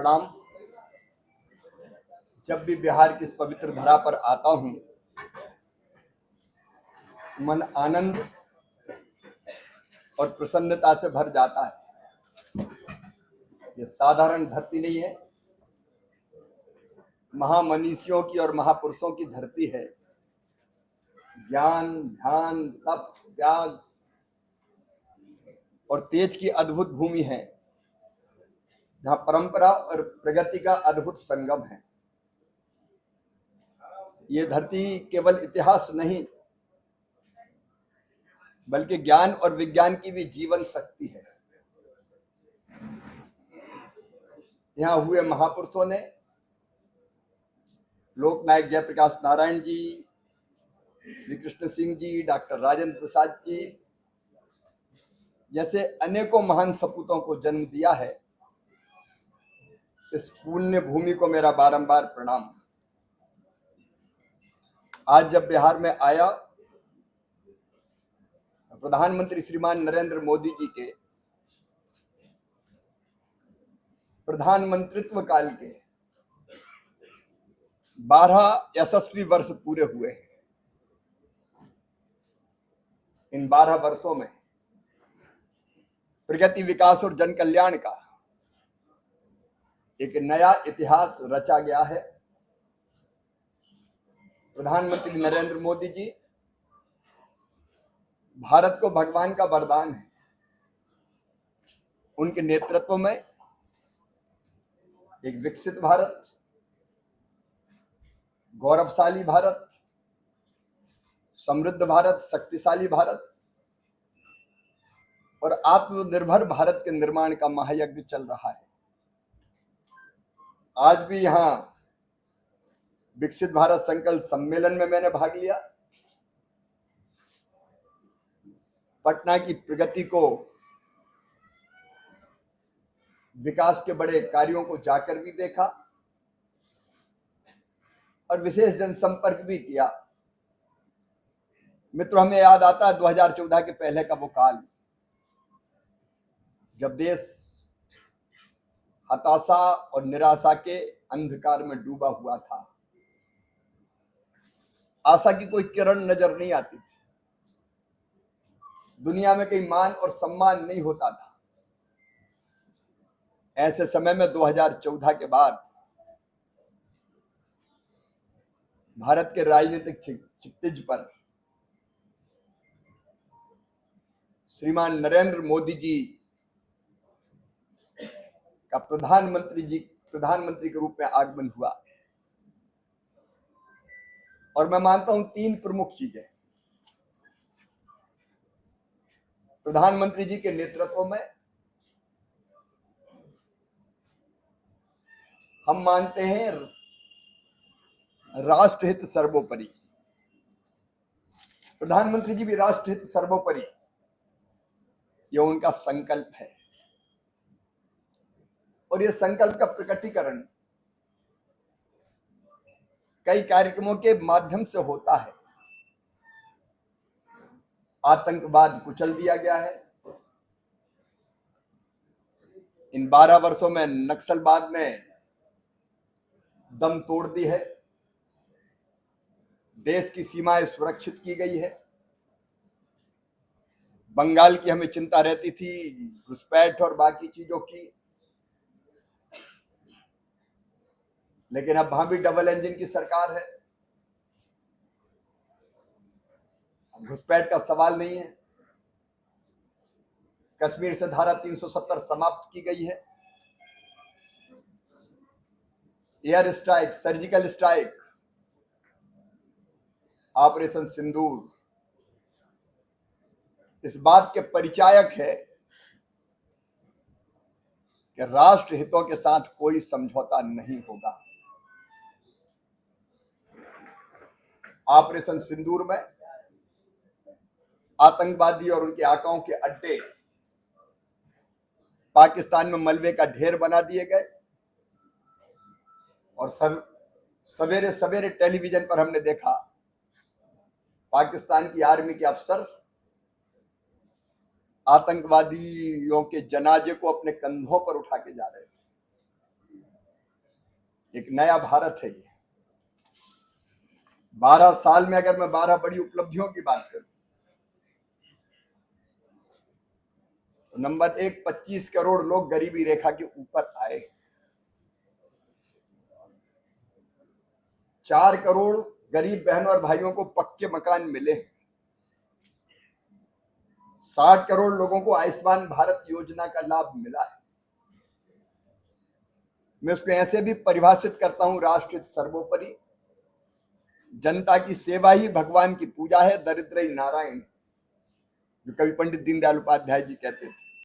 प्रणाम। जब भी बिहार की इस पवित्र धरा पर आता हूं, मन आनंद और प्रसन्नता से भर जाता है। ये साधारण धरती नहीं है, महामनीषियों की और महापुरुषों की धरती है। ज्ञान, ध्यान, तप, त्याग और तेज की अद्भुत भूमि है, जहां परंपरा और प्रगति का अद्भुत संगम है। ये धरती केवल इतिहास नहीं, बल्कि ज्ञान और विज्ञान की भी जीवन शक्ति है। यहाँ हुए महापुरुषों ने, लोकनायक जयप्रकाश नारायण जी, श्री कृष्ण सिंह जी, डॉक्टर राजेंद्र प्रसाद जी जैसे अनेकों महान सपूतों को जन्म दिया है। इस पुण्य भूमि को मेरा बारंबार प्रणाम। आज जब बिहार में आया, प्रधानमंत्री श्रीमान नरेंद्र मोदी जी के प्रधानमंत्रित्व काल के 12 यशस्वी वर्ष पूरे हुए हैं। इन 12 वर्षों में प्रगति, विकास और जन कल्याण का एक नया इतिहास रचा गया है। प्रधानमंत्री नरेंद्र मोदी जी भारत को भगवान का वरदान है। उनके नेतृत्व में एक विकसित भारत, गौरवशाली भारत, समृद्ध भारत, शक्तिशाली भारत और आत्मनिर्भर भारत के निर्माण का महायज्ञ चल रहा है। आज भी यहां विकसित भारत संकल्प सम्मेलन में मैंने भाग लिया। पटना की प्रगति को, विकास के बड़े कार्यों को जाकर भी देखा और विशेष जनसंपर्क भी किया। मित्रों, हमें याद आता है 2014 के पहले का वो काल, जब देश हताशा और निराशा के अंधकार में डूबा हुआ था। आशा की कोई किरण नजर नहीं आती थी। दुनिया में कहीं मान और सम्मान नहीं होता था। ऐसे समय में 2014 के बाद भारत के राजनीतिक क्षितिज पर श्रीमान नरेंद्र मोदी जी का प्रधानमंत्री के रूप में आगमन हुआ। और मैं मानता हूं 3 प्रमुख चीजें प्रधानमंत्री जी के नेतृत्व में हम मानते हैं राष्ट्रहित सर्वोपरि। प्रधानमंत्री जी भी राष्ट्रहित सर्वोपरि, यह उनका संकल्प है। और यह संकल्प का प्रकटीकरण कई कार्यक्रमों के माध्यम से होता है। आतंकवाद कुचल दिया गया है। इन 12 वर्षों में नक्सलवाद ने दम तोड़ दी है। देश की सीमाएं सुरक्षित की गई है। बंगाल की हमें चिंता रहती थी, घुसपैठ और बाकी चीजों की, लेकिन अब वहां भी डबल इंजन की सरकार है। घुसपैठ का सवाल नहीं है। कश्मीर से धारा 370 समाप्त की गई है। Air strike, surgical strike, operation Sindoor इस बात के परिचायक है कि राष्ट्र हितों के साथ कोई समझौता नहीं होगा। ऑपरेशन सिंदूर में आतंकवादी और उनके आकाओं के अड्डे पाकिस्तान में मलबे का ढेर बना दिए गए। और सवेरे सवेरे टेलीविजन पर हमने देखा पाकिस्तान की आर्मी के अफसर आतंकवादियों के जनाजे को अपने कंधों पर उठा के जा रहे थे। एक नया भारत है ये। 12 साल में अगर मैं 12 बड़ी उपलब्धियों की बात करूं तो नंबर 1, 25 करोड़ लोग गरीबी रेखा के ऊपर आए। 4 करोड़ गरीब बहनों और भाइयों को पक्के मकान मिले। 60 करोड़ लोगों को आयुष्मान भारत योजना का लाभ मिला है। मैं उसको ऐसे भी परिभाषित करता हूं, राष्ट्र सर्वोपरि, जनता की सेवा ही भगवान की पूजा है, दरिद्र ही नारायण, जो कवि पंडित दीनदयाल उपाध्याय जी कहते थे।